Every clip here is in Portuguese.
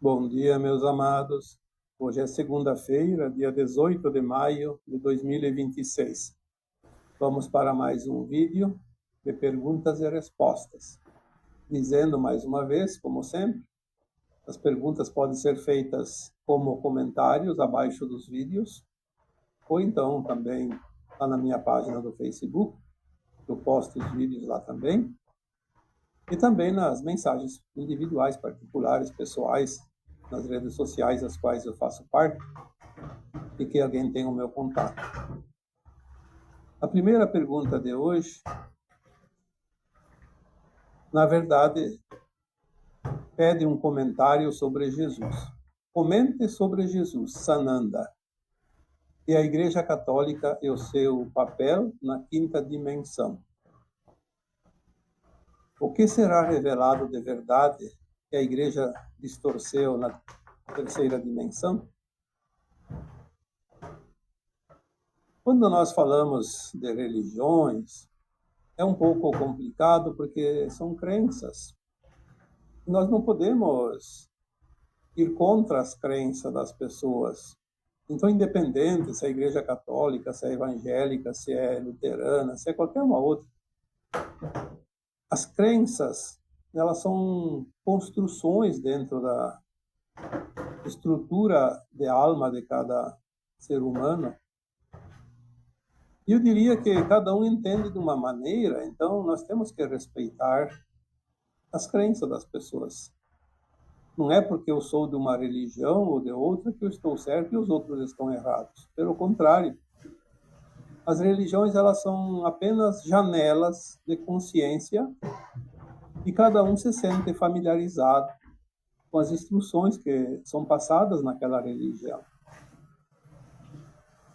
Bom dia, meus amados. Hoje é segunda-feira, dia 18 de maio de 2026. Vamos para mais um vídeo de perguntas e respostas. Dizendo mais uma vez, como sempre, as perguntas podem ser feitas como comentários abaixo dos vídeos, ou então também lá na minha página do Facebook, eu posto os vídeos lá também, e também nas mensagens individuais, particulares, pessoais, nas redes sociais as quais eu faço parte, e que alguém tenha o meu contato. A primeira pergunta de hoje, na verdade, pede um comentário sobre Jesus. Comente sobre Jesus, Sananda, e a Igreja Católica e o seu papel na quinta dimensão. O que será revelado de verdade que a Igreja distorceu na terceira dimensão? Quando nós falamos de religiões, é um pouco complicado porque são crenças. Nós não podemos ir contra as crenças das pessoas. Então, independente se é a Igreja Católica, se é evangélica, se é luterana, se é qualquer uma outra, as crenças, elas são construções dentro da estrutura de alma de cada ser humano. E eu diria que cada um entende de uma maneira, então nós temos que respeitar as crenças das pessoas. Não é porque eu sou de uma religião ou de outra que eu estou certo e os outros estão errados. Pelo contrário, as religiões elas são apenas janelas de consciência e cada um se sente familiarizado com as instruções que são passadas naquela religião.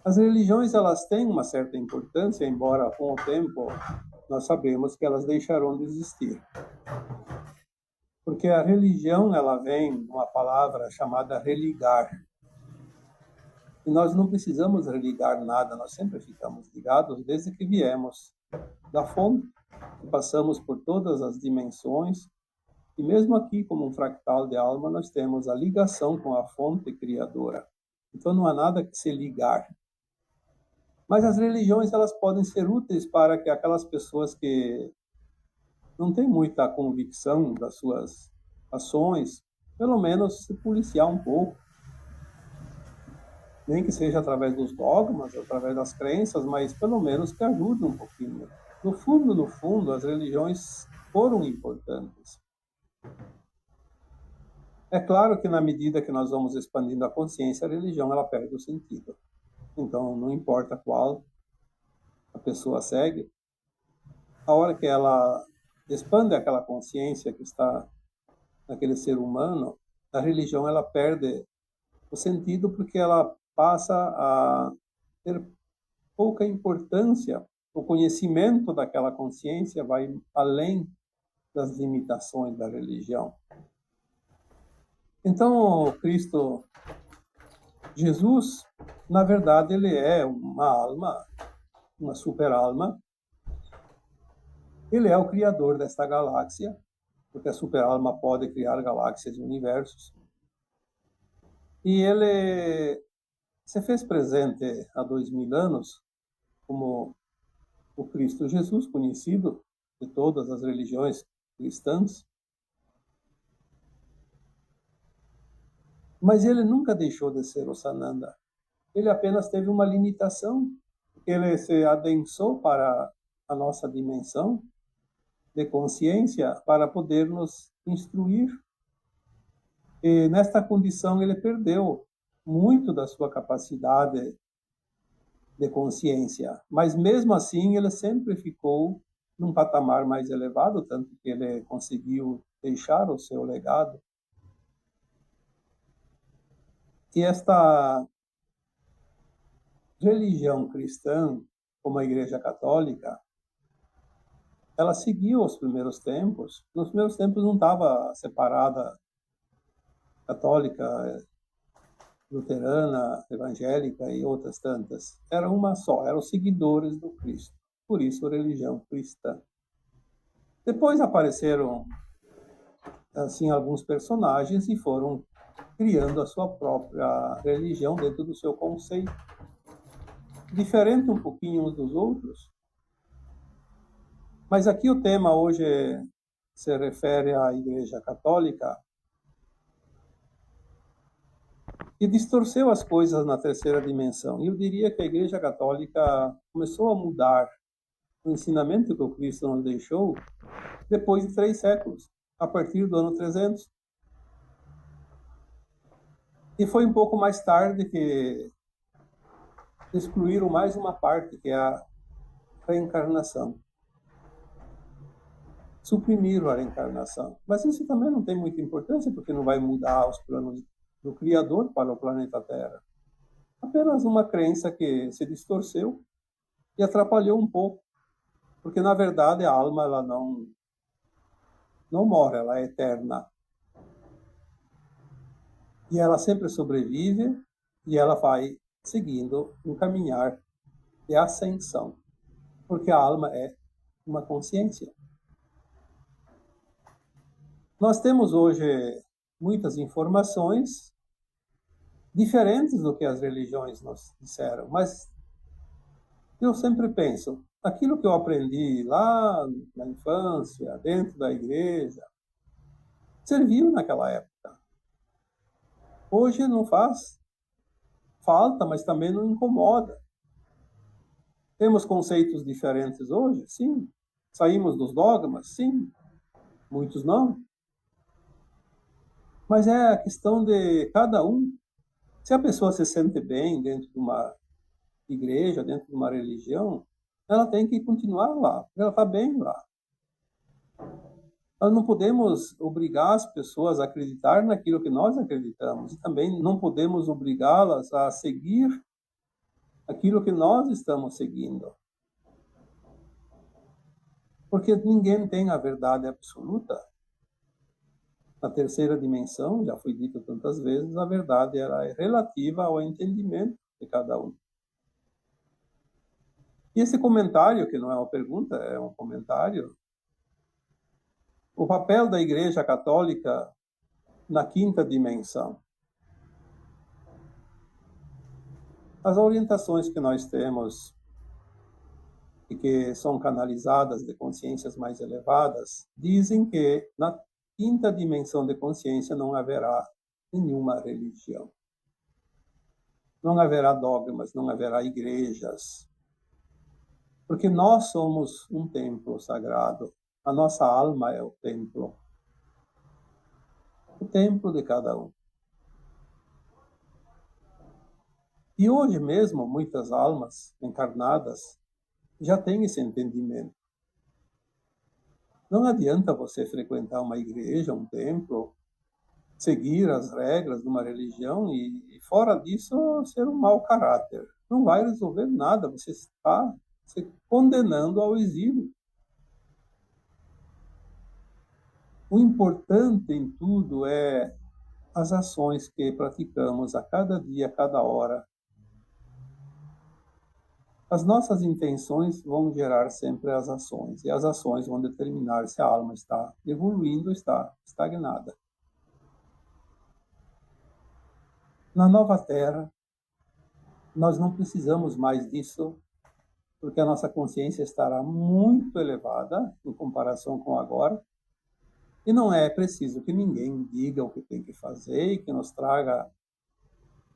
As religiões elas têm uma certa importância, embora com o tempo nós sabemos que elas deixarão de existir. Porque a religião ela vem de uma palavra chamada religar. E nós não precisamos religar nada, nós sempre ficamos ligados desde que viemos da fonte, passamos por todas as dimensões, e mesmo aqui, como um fractal de alma, nós temos a ligação com a fonte criadora. Então não há nada que se ligar. Mas as religiões elas podem ser úteis para que aquelas pessoas que não têm muita convicção das suas ações, pelo menos se policiar um pouco, nem que seja através dos dogmas, através das crenças, mas pelo menos que ajude um pouquinho. No fundo, as religiões foram importantes. É claro que na medida que nós vamos expandindo a consciência, a religião ela perde o sentido. Então, não importa qual a pessoa segue, a hora que ela expande aquela consciência que está naquele ser humano, a religião ela perde o sentido porque ela passa a ter pouca importância. O conhecimento daquela consciência vai além das limitações da religião. Então, Cristo, Jesus, na verdade, ele é uma alma, uma super alma. Ele é o criador desta galáxia, porque a super alma pode criar galáxias e universos. E ele se fez presente há 2000 anos como o Cristo Jesus, conhecido de todas as religiões cristãs. Mas ele nunca deixou de ser o Sananda. Ele apenas teve uma limitação. Ele se adensou para a nossa dimensão de consciência para poder nos instruir. E nesta condição ele perdeu muito da sua capacidade de consciência, mas mesmo assim ele sempre ficou num patamar mais elevado, tanto que ele conseguiu deixar o seu legado. E esta religião cristã, como a Igreja Católica, ela seguiu os primeiros tempos. Nos primeiros tempos não estava separada católica, luterana, evangélica e outras tantas. Era uma só, eram seguidores do Cristo. Por isso, religião cristã. Depois apareceram assim alguns personagens e foram criando a sua própria religião dentro do seu conceito. Diferente um pouquinho uns dos outros, mas aqui o tema hoje se refere à Igreja Católica, e distorceu as coisas na terceira dimensão. E eu diria que a Igreja Católica começou a mudar o ensinamento que o Cristo nos deixou depois de 3 séculos, a partir do ano 300. E foi um pouco mais tarde que excluíram mais uma parte, que é a reencarnação. Suprimiram a reencarnação. Mas isso também não tem muita importância, porque não vai mudar os planos do Criador para o planeta Terra. Apenas uma crença que se distorceu e atrapalhou um pouco, porque na verdade a alma ela não morre, ela é eterna. E ela sempre sobrevive e ela vai seguindo um caminhar de ascensão, porque a alma é uma consciência. Nós temos hoje muitas informações diferentes do que as religiões nos disseram, mas eu sempre penso, aquilo que eu aprendi lá na infância, dentro da igreja, serviu naquela época. Hoje não faz falta, mas também não incomoda. Temos conceitos diferentes hoje? Sim. Saímos dos dogmas? Sim. Muitos não. Mas é a questão de cada um. Se a pessoa se sente bem dentro de uma igreja, dentro de uma religião, ela tem que continuar lá, ela está bem lá. Nós não podemos obrigar as pessoas a acreditar naquilo que nós acreditamos, e também não podemos obrigá-las a seguir aquilo que nós estamos seguindo. Porque ninguém tem a verdade absoluta. Na terceira dimensão, já foi dito tantas vezes, a verdade ela é relativa ao entendimento de cada um. E esse comentário, que não é uma pergunta, é um comentário, o papel da Igreja Católica na quinta dimensão. As orientações que nós temos e que são canalizadas de consciências mais elevadas dizem que na quinta dimensão de consciência não haverá nenhuma religião. Não haverá dogmas, não haverá igrejas. Porque nós somos um templo sagrado. A nossa alma é o templo. O templo de cada um. E hoje mesmo, muitas almas encarnadas já têm esse entendimento. Não adianta você frequentar uma igreja, um templo, seguir as regras de uma religião e fora disso, ser um mau caráter. Não vai resolver nada, você está se condenando ao exílio. O importante em tudo é as ações que praticamos a cada dia, a cada hora. As nossas intenções vão gerar sempre as ações, e as ações vão determinar se a alma está evoluindo ou está estagnada. Na nova Terra, nós não precisamos mais disso, porque a nossa consciência estará muito elevada em comparação com agora, e não é preciso que ninguém diga o que tem que fazer e que nos traga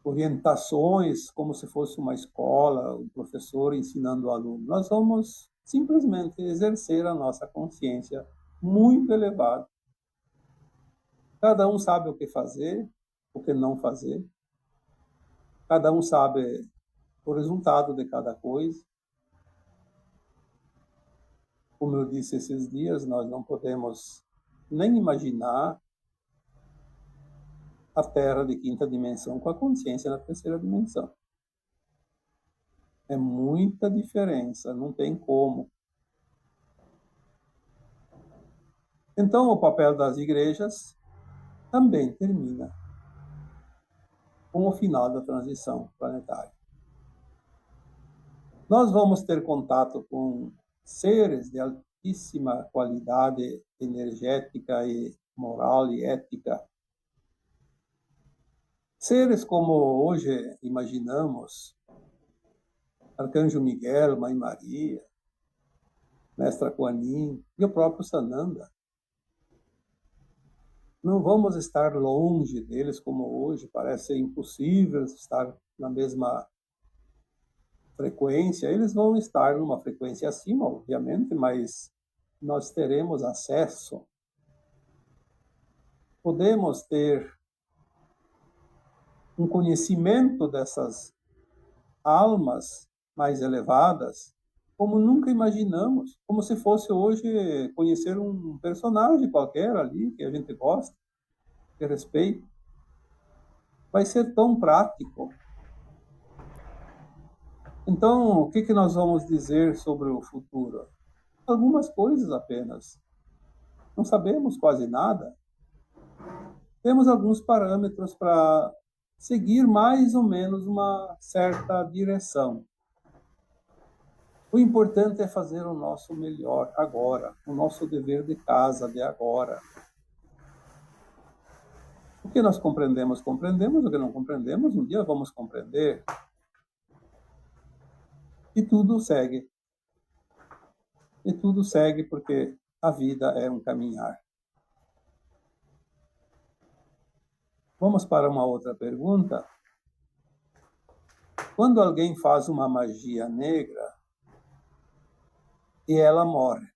orientações como se fosse uma escola, o professor ensinando o aluno. Nós vamos simplesmente exercer a nossa consciência muito elevada. Cada um sabe o que fazer, o que não fazer. Cada um sabe o resultado de cada coisa. Como eu disse esses dias, nós não podemos nem imaginar a Terra de quinta dimensão com a consciência na terceira dimensão. É muita diferença, não tem como. Então, o papel das igrejas também termina com o final da transição planetária. Nós vamos ter contato com seres de altíssima qualidade energética e moral e ética, Seres como hoje imaginamos, Arcanjo Miguel, Mãe Maria, Mestra Kuan Yin e o próprio Sananda, não vamos estar longe deles como hoje, parece impossível estar na mesma frequência. Eles vão estar numa frequência acima, obviamente, mas nós teremos acesso. Podemos ter um conhecimento dessas almas mais elevadas como nunca imaginamos, como se fosse hoje conhecer um personagem qualquer ali que a gente gosta, que respeita. Vai ser tão prático. Então, o que nós vamos dizer sobre o futuro? Algumas coisas apenas. Não sabemos quase nada. Temos alguns parâmetros para seguir mais ou menos uma certa direção. O importante é fazer o nosso melhor agora, o nosso dever de casa de agora. O que nós compreendemos, compreendemos. O que não compreendemos, um dia vamos compreender. E tudo segue. E tudo segue porque a vida é um caminhar. Vamos para uma outra pergunta. Quando alguém faz uma magia negra e ela morre,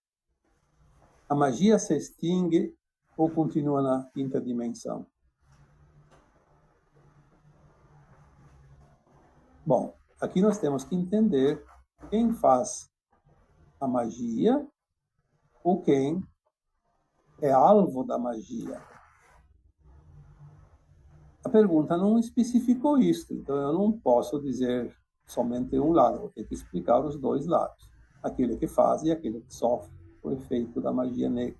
a magia se extingue ou continua na quinta dimensão? Bom, aqui nós temos que entender quem faz a magia ou quem é alvo da magia. A pergunta não especificou isso, então eu não posso dizer somente um lado, vou ter que explicar os dois lados, aquele que faz e aquele que sofre o efeito da magia negra.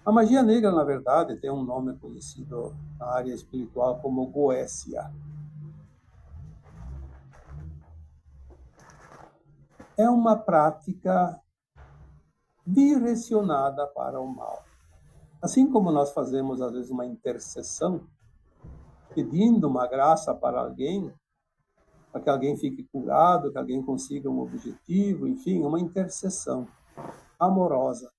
A magia negra, na verdade, tem um nome conhecido na área espiritual como Goécia. É uma prática direcionada para o mal. Assim como nós fazemos, às vezes, uma intercessão, pedindo uma graça para alguém, para que alguém fique curado, que alguém consiga um objetivo, enfim, uma intercessão amorosa.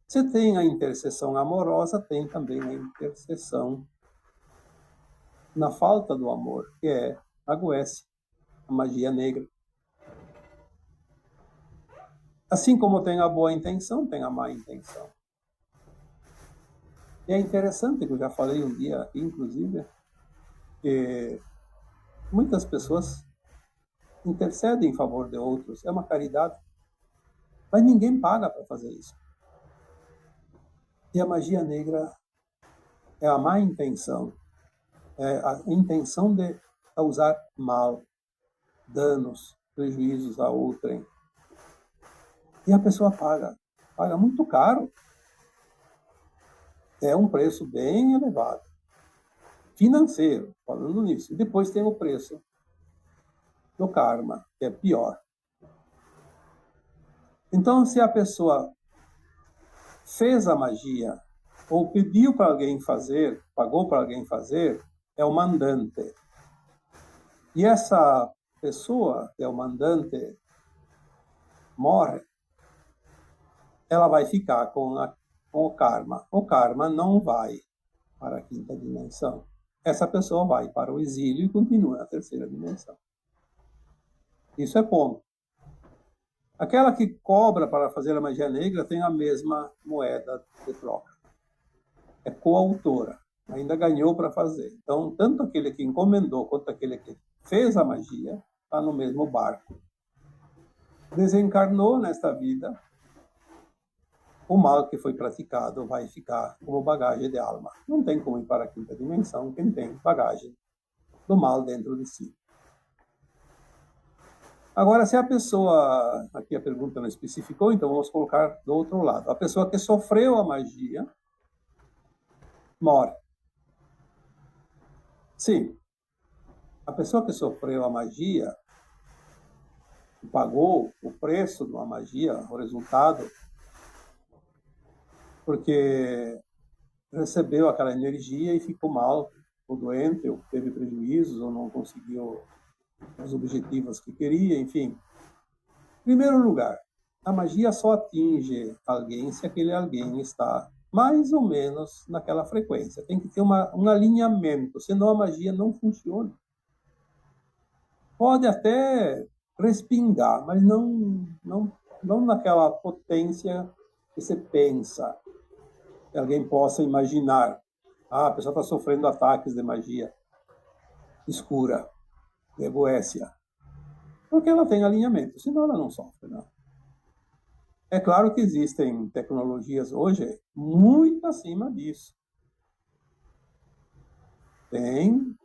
Se tem a intercessão amorosa, tem também a intercessão na falta do amor, que é a Goécia, a magia negra. Assim como tem a boa intenção, tem a má intenção. E é interessante, que eu já falei um dia aqui, inclusive, que muitas pessoas intercedem em favor de outros, é uma caridade, mas ninguém paga para fazer isso. E a magia negra é a má intenção, é a intenção de causar mal, danos, prejuízos a outrem. E a pessoa paga muito caro. É um preço bem elevado, financeiro, falando nisso. E depois tem o preço do karma, que é pior. Então, se a pessoa fez a magia ou pediu para alguém fazer, pagou para alguém fazer, é o mandante. E essa pessoa, que é o mandante, morre, ela vai ficar com o karma. O karma não vai para a quinta dimensão. Essa pessoa vai para o exílio e continua na terceira dimensão. Isso é ponto. Aquela que cobra para fazer a magia negra tem a mesma moeda de troca. É coautora. Ainda ganhou para fazer. Então, tanto aquele que encomendou quanto aquele que fez a magia está no mesmo barco. Desencarnou nesta vida, o mal que foi praticado vai ficar como bagagem de alma. Não tem como ir para a quinta dimensão quem tem bagagem do mal dentro de si. Agora, se a pessoa, aqui a pergunta não especificou, então vamos colocar do outro lado. A pessoa que sofreu a magia morre. Sim, a pessoa que sofreu a magia, pagou o preço de uma magia, o resultado, porque recebeu aquela energia e ficou mal, ficou doente, ou teve prejuízos, ou não conseguiu os objetivos que queria, enfim. Em primeiro lugar, a magia só atinge alguém se aquele alguém está mais ou menos naquela frequência. Tem que ter um alinhamento, senão a magia não funciona. Pode até respingar, mas não naquela potência que você pensa, que alguém possa imaginar. Ah, a pessoa está sofrendo ataques de magia escura, de Boécia. Porque ela tem alinhamento, senão ela não sofre, não. É claro que existem tecnologias hoje muito acima disso. Tem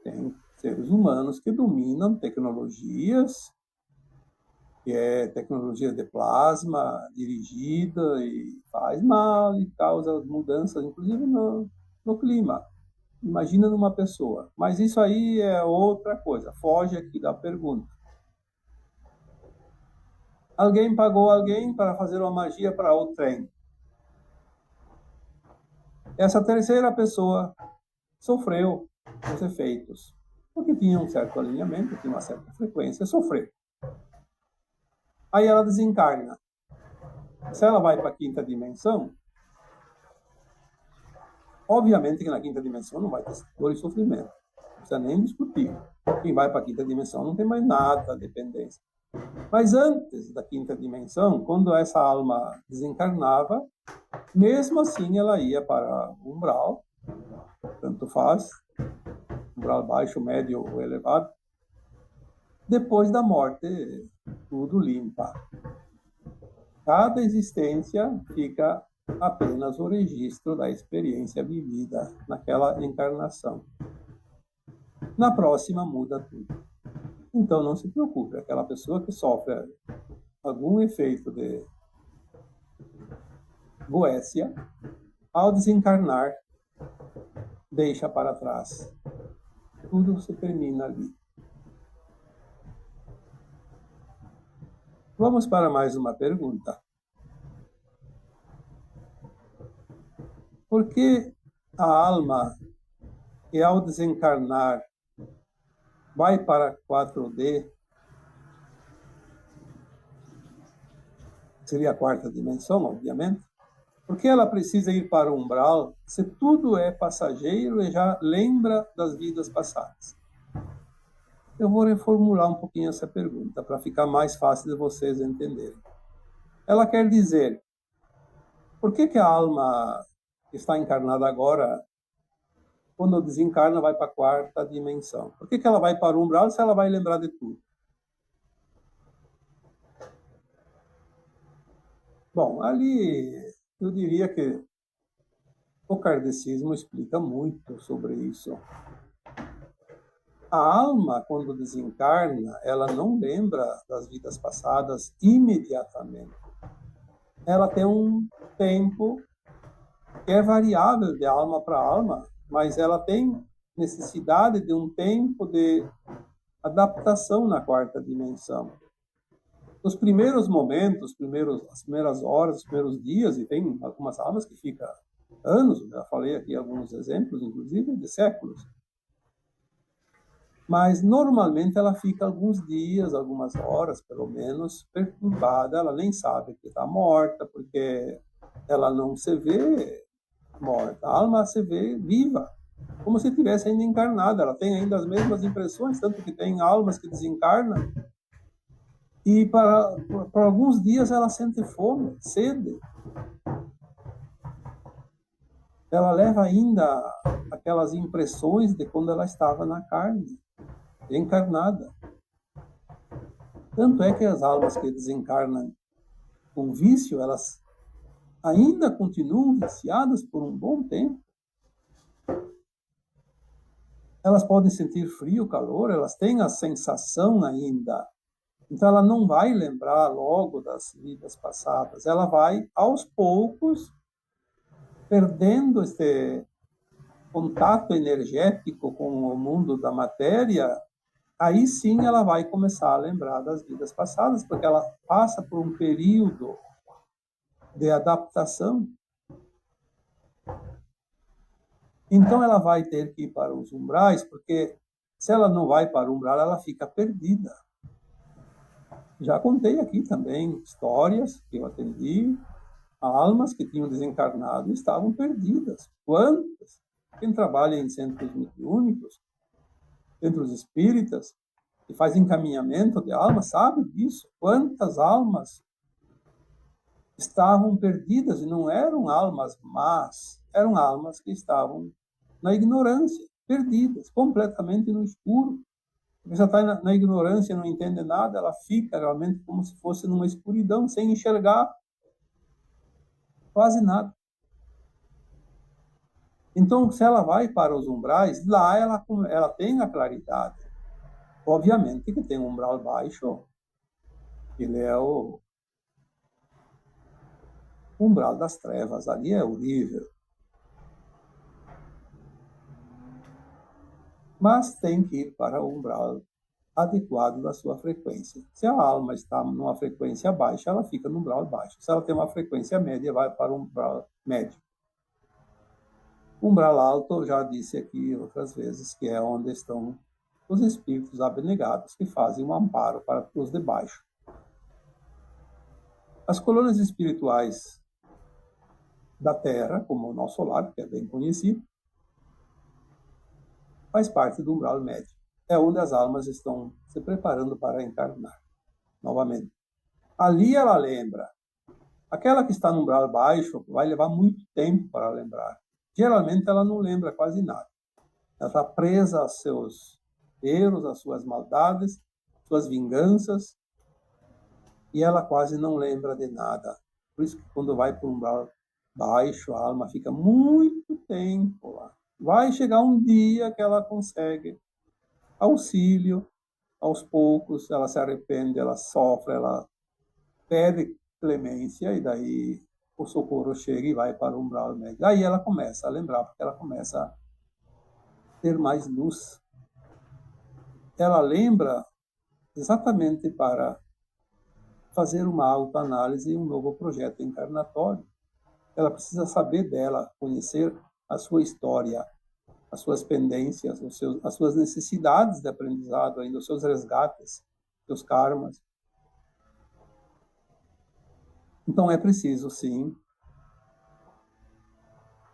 seres humanos que dominam tecnologias, que é tecnologia de plasma dirigida e faz mal e causa mudanças, inclusive no clima. Imagina numa pessoa. Mas isso aí é outra coisa, foge aqui da pergunta. Alguém pagou alguém para fazer uma magia para o trem. Essa terceira pessoa sofreu os efeitos, porque tinha um certo alinhamento, tinha uma certa frequência, sofreu. Aí ela desencarna. Se ela vai para a quinta dimensão, obviamente que na quinta dimensão não vai ter dor e sofrimento. Não precisa nem discutir. Quem vai para a quinta dimensão não tem mais nada, dependência. Mas antes da quinta dimensão, quando essa alma desencarnava, mesmo assim ela ia para o umbral, tanto faz, umbral baixo, médio ou elevado. Depois da morte, tudo limpa. Cada existência fica apenas o registro da experiência vivida naquela encarnação. Na próxima muda tudo. Então não se preocupe, aquela pessoa que sofre algum efeito de Boécia, ao desencarnar, deixa para trás. Tudo se termina ali. Vamos para mais uma pergunta. Por que a alma, que ao desencarnar, vai para 4D, seria a quarta dimensão, obviamente, por que ela precisa ir para o umbral se tudo é passageiro e já lembra das vidas passadas? Eu vou reformular um pouquinho essa pergunta para ficar mais fácil de vocês entenderem. Ela quer dizer, por que a alma que está encarnada agora, quando desencarna, vai para a quarta dimensão? Por que ela vai para o umbral se ela vai lembrar de tudo? Bom, ali eu diria que o kardecismo explica muito sobre isso. A alma, quando desencarna, ela não lembra das vidas passadas imediatamente. Ela tem um tempo que é variável de alma para alma, mas ela tem necessidade de um tempo de adaptação na quarta dimensão. Nos primeiros momentos, as primeiras horas, os primeiros dias, e tem algumas almas que ficam anos, já falei aqui alguns exemplos, inclusive, de séculos. Mas, normalmente, ela fica alguns dias, algumas horas, pelo menos, perturbada. Ela nem sabe que está morta, porque ela não se vê morta. A alma se vê viva, como se estivesse ainda encarnada. Ela tem ainda as mesmas impressões, tanto que tem almas que desencarnam. E, para alguns dias, ela sente fome, sede. Ela leva ainda aquelas impressões de quando ela estava na carne, encarnada. Tanto é que as almas que desencarnam com vício, elas ainda continuam viciadas por um bom tempo. Elas podem sentir frio, calor, elas têm a sensação ainda. Então ela não vai lembrar logo das vidas passadas. Ela vai, aos poucos, perdendo este contato energético com o mundo da matéria. Aí sim ela vai começar a lembrar das vidas passadas, porque ela passa por um período de adaptação. Então ela vai ter que ir para os umbrais, porque se ela não vai para o umbral, ela fica perdida. Já contei aqui também histórias que eu atendi, almas que tinham desencarnado e estavam perdidas. Quantas? Quem trabalha em centros mediúnicos, centros espíritas, que faz encaminhamento de almas, sabe disso. Quantas almas estavam perdidas e não eram almas más, eram almas que estavam na ignorância, perdidas, completamente no escuro. A pessoa está na ignorância, não entende nada, ela fica realmente como se fosse numa escuridão, sem enxergar quase nada. Então, se ela vai para os umbrais, lá ela tem a claridade. Obviamente que tem um umbral baixo, ele é o umbral das trevas, ali é horrível. Mas tem que ir para o umbral adequado da sua frequência. Se a alma está numa frequência baixa, ela fica no umbral baixo. Se ela tem uma frequência média, vai para o umbral médio. Umbral alto, já disse aqui outras vezes, que é onde estão os espíritos abnegados, que fazem um amparo para os de baixo. As colônias espirituais da Terra, como o nosso lar, que é bem conhecido, faz parte do umbral médio. É onde as almas estão se preparando para encarnar novamente. Ali ela lembra. Aquela que está no umbral baixo vai levar muito tempo para lembrar. Geralmente ela não lembra quase nada. Ela está presa aos seus erros, às suas maldades, suas vinganças, e ela quase não lembra de nada. Por isso que quando vai para um umbral baixo, a alma fica muito tempo lá. Vai chegar um dia que ela consegue auxílio, aos poucos, ela se arrepende, ela sofre, ela pede clemência, e daí o socorro chega e vai para o umbral médio. Aí ela começa a lembrar, porque ela começa a ter mais luz. Ela lembra exatamente para fazer uma autoanálise e um novo projeto encarnatório. Ela precisa saber dela, conhecer a sua história, as suas pendências, as suas necessidades de aprendizado, ainda os seus resgates, seus karmas. Então é preciso, sim,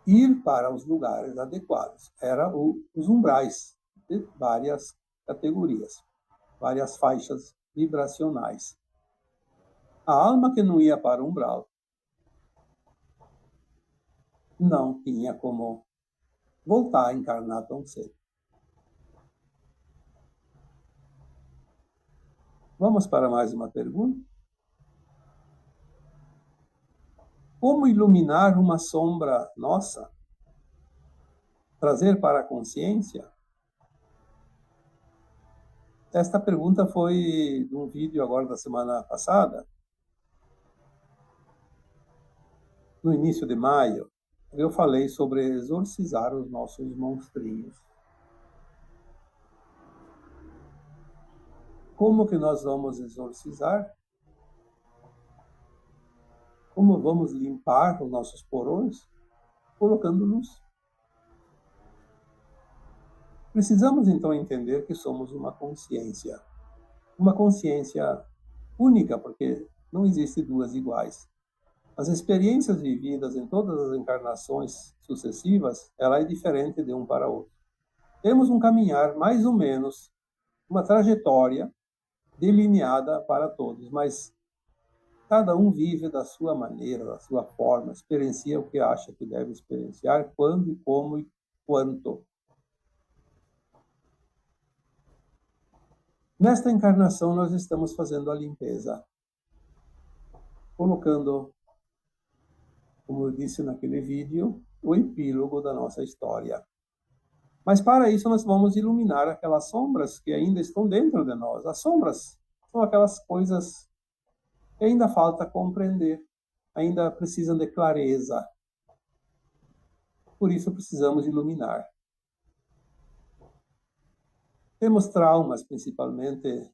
ir para os lugares adequados. Eram os umbrais de várias categorias, várias faixas vibracionais. A alma que não ia para o umbral não tinha como voltar a encarnar tão cedo. Vamos para mais uma pergunta? Como iluminar uma sombra nossa? Trazer para a consciência? Esta pergunta foi de um vídeo agora da semana passada, no início de maio. Eu falei sobre exorcizar os nossos monstrinhos. Como que nós vamos exorcizar? Como vamos limpar os nossos porões? Colocando luz. Precisamos então entender que somos uma consciência única, porque não existe duas iguais. As experiências vividas em todas as encarnações sucessivas, ela é diferente de um para outro. Temos um caminhar mais ou menos, uma trajetória delineada para todos, mas cada um vive da sua maneira, da sua forma, experiencia o que acha que deve experienciar, quando, como e quanto. Nesta encarnação, nós estamos fazendo a limpeza, colocando, como eu disse naquele vídeo, o epílogo da nossa história. Mas para isso nós vamos iluminar aquelas sombras que ainda estão dentro de nós. As sombras são aquelas coisas que ainda falta compreender, ainda precisam de clareza. Por isso precisamos iluminar. Temos traumas, principalmente,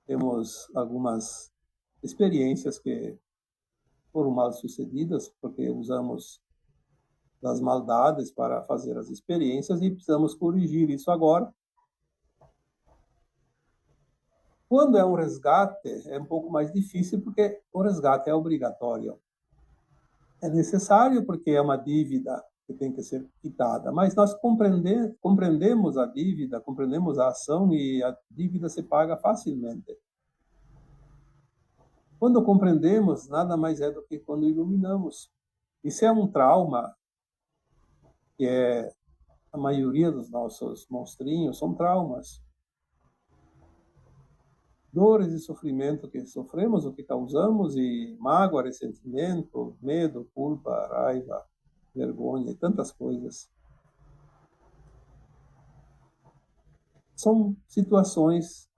temos algumas experiências que foram mal sucedidas, porque usamos das maldades para fazer as experiências e precisamos corrigir isso agora. Quando é um resgate, é um pouco mais difícil, porque o resgate é obrigatório. É necessário porque é uma dívida que tem que ser quitada, mas nós compreendemos a dívida, compreendemos a ação e a dívida se paga facilmente. Quando compreendemos, nada mais é do que quando iluminamos. Isso é um trauma, que é a maioria dos nossos monstrinhos, são traumas. Dores e sofrimento que sofremos, o que causamos, e mágoa, ressentimento, medo, culpa, raiva, vergonha e tantas coisas. São situações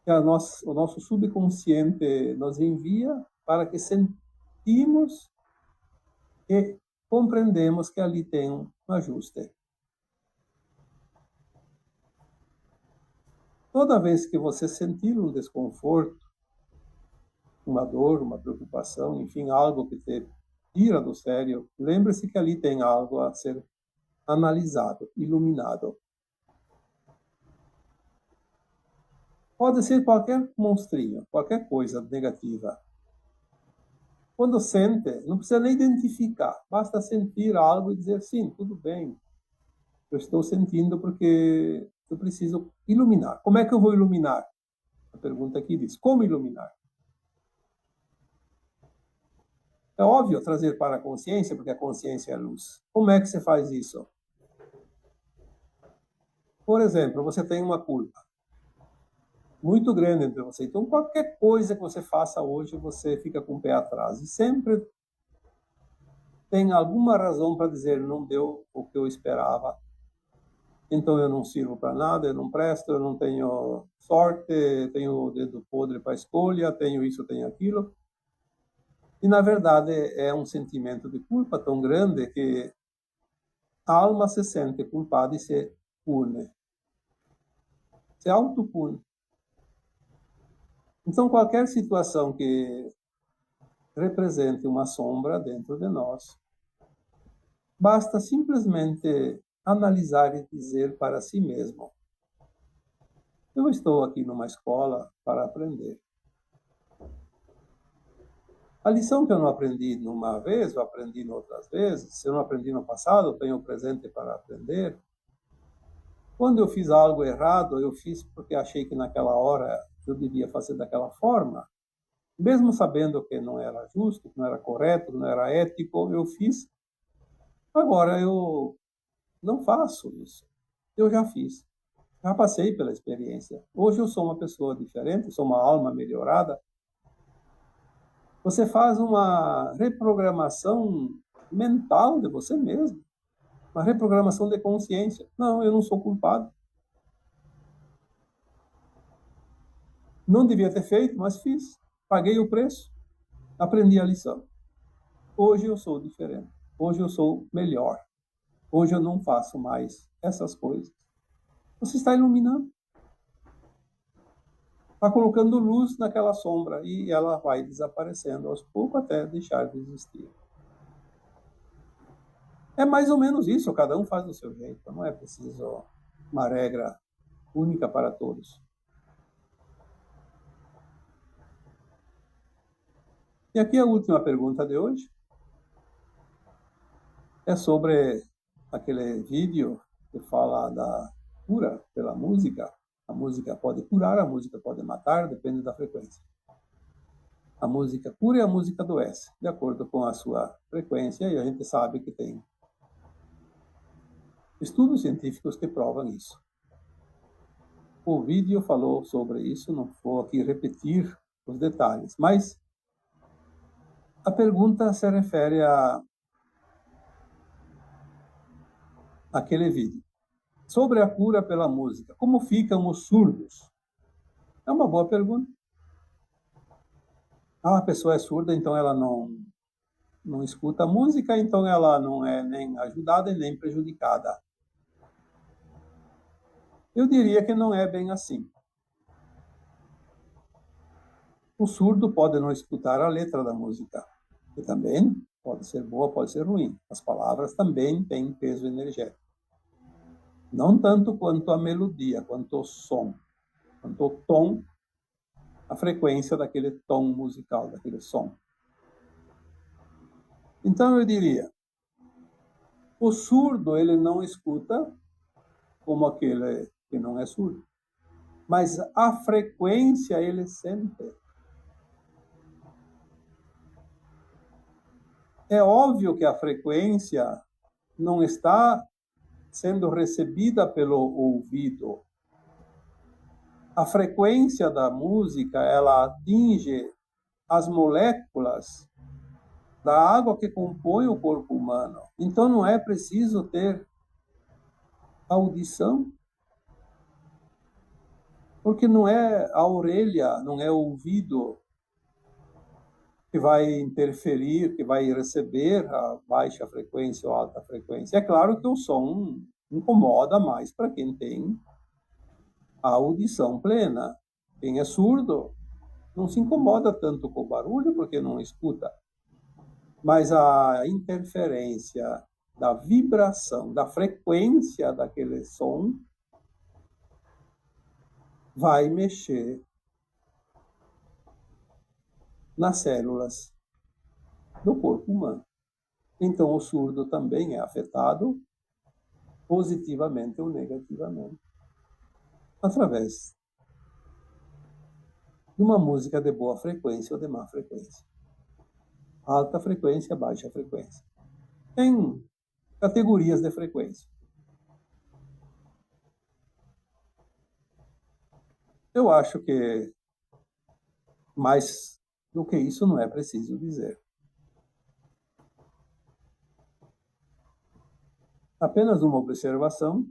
que o nosso subconsciente nos envia para que sentimos e compreendemos que ali tem um ajuste. Toda vez que você sentir um desconforto, uma dor, uma preocupação, enfim, algo que te tira do sério, lembre-se que ali tem algo a ser analisado, iluminado. Pode ser qualquer monstrinho, qualquer coisa negativa. Quando sente, não precisa nem identificar, basta sentir algo e dizer, sim, tudo bem, eu estou sentindo porque eu preciso iluminar. Como é que eu vou iluminar? A pergunta aqui diz, como iluminar? É óbvio trazer para a consciência, porque a consciência é luz. Como é que você faz isso? Por exemplo, você tem uma culpa muito grande entre você. Então, qualquer coisa que você faça hoje, você fica com o pé atrás. E sempre tem alguma razão para dizer, não deu o que eu esperava. Então, eu não sirvo para nada, eu não presto, eu não tenho sorte, tenho o dedo podre para a escolha, tenho isso, tenho aquilo. E, na verdade, é um sentimento de culpa tão grande que a alma se sente culpada e se pune. Se autopune. Então, qualquer situação que represente uma sombra dentro de nós, basta simplesmente analisar e dizer para si mesmo: eu estou aqui numa escola para aprender. A lição que eu não aprendi numa vez, eu aprendi em outras vezes. Se eu não aprendi no passado, eu tenho o presente para aprender. Quando eu fiz algo errado, eu fiz porque achei que naquela hora eu devia fazer daquela forma. Mesmo sabendo que não era justo, que não era correto, que não era ético, eu fiz. Agora eu não faço isso. Eu já fiz. Já passei pela experiência. Hoje eu sou uma pessoa diferente, sou uma alma melhorada. Você faz uma reprogramação mental de você mesmo. Uma reprogramação de consciência. Não, eu não sou culpado. Não devia ter feito, mas fiz. Paguei o preço. Aprendi a lição. Hoje eu sou diferente. Hoje eu sou melhor. Hoje eu não faço mais essas coisas. Você está iluminando. Está colocando luz naquela sombra e ela vai desaparecendo aos poucos até deixar de existir. É mais ou menos isso, cada um faz do seu jeito, não é preciso uma regra única para todos. E aqui a última pergunta de hoje é sobre aquele vídeo que fala da cura pela música. A música pode curar, a música pode matar, depende da frequência. A música cura e a música adoece, de acordo com a sua frequência, e a gente sabe que tem estudos científicos que provam isso. O vídeo falou sobre isso, não vou aqui repetir os detalhes, mas a pergunta se refere a aquele vídeo. Sobre a cura pela música, como ficam os surdos? É uma boa pergunta. A pessoa é surda, então ela não escuta música, então ela não é nem ajudada e nem prejudicada. Eu diria que não é bem assim. O surdo pode não escutar a letra da música, e também Pode ser boa, pode ser ruim. As palavras também têm peso energético. Não tanto quanto a melodia, quanto o som, quanto o tom, a frequência daquele tom musical, daquele som. Então eu diria, o surdo ele não escuta como aquele que não é surdo, mas a frequência ele sente. É óbvio que a frequência não está sendo recebida pelo ouvido. A frequência da música, ela atinge as moléculas da água que compõe o corpo humano. Então não é preciso ter audição, porque não é a orelha, não é o ouvido que vai interferir, que vai receber a baixa frequência ou alta frequência. É claro que o som incomoda mais para quem tem a audição plena. Quem é surdo não se incomoda tanto com o barulho porque não escuta. Mas a interferência da vibração, da frequência daquele som vai mexer nas células do corpo humano. Então, o surdo também é afetado positivamente ou negativamente através de uma música de boa frequência ou de má frequência. Alta frequência, baixa frequência. Tem categorias de frequência. Eu acho que mais do que isso não é preciso dizer. Apenas uma observação.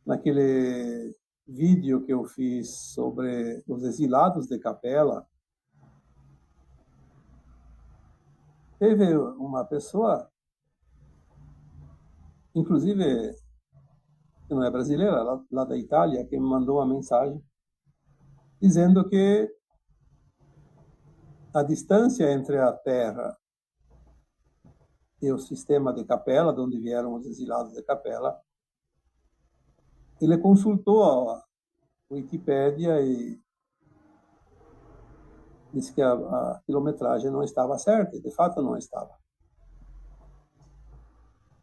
Naquele vídeo que eu fiz sobre os exilados de Capela, teve uma pessoa, inclusive, que não é brasileira, lá da Itália, que me mandou uma mensagem dizendo que a distância entre a Terra e o sistema de Capela, de onde vieram os exilados de Capela, ele consultou a Wikipédia e disse que a quilometragem não estava certa, e de fato não estava.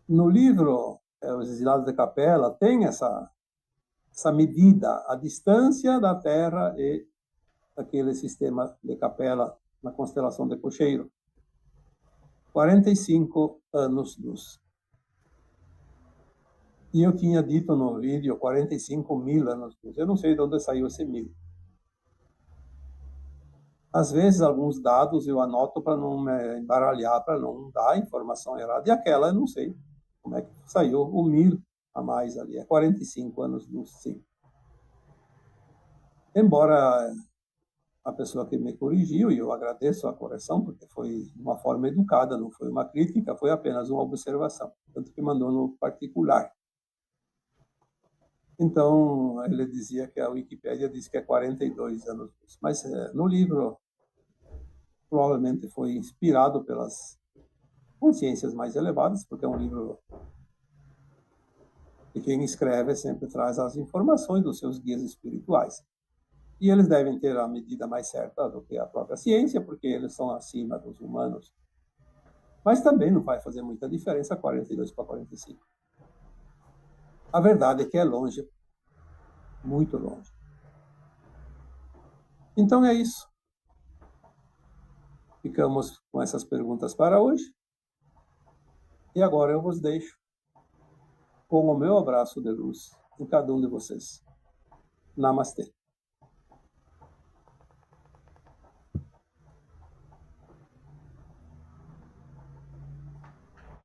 No livro Os Exilados de Capela tem essa medida, a distância da Terra e daquele sistema de Capela na constelação de Cocheiro. 45 anos-luz. E eu tinha dito no vídeo 45.000 anos-luz. Eu não sei de onde saiu esse 1.000. Às vezes, alguns dados eu anoto para não me embaralhar, para não dar informação errada. E aquela eu não sei como é que saiu o 1.000 a mais ali. É 45 anos-luz, sim. Embora a pessoa que me corrigiu, e eu agradeço a correção, porque foi de uma forma educada, não foi uma crítica, foi apenas uma observação, tanto que mandou no particular. Então, ele dizia que a Wikipédia diz que é 42 anos, mas no livro provavelmente foi inspirado pelas consciências mais elevadas, porque é um livro que quem escreve sempre traz as informações dos seus guias espirituais. E eles devem ter a medida mais certa do que a própria ciência, porque eles são acima dos humanos. Mas também não vai fazer muita diferença 42 para 45. A verdade é que é longe, muito longe. Então é isso. Ficamos com essas perguntas para hoje. E agora eu vos deixo com o meu abraço de luz em cada um de vocês. Namastê.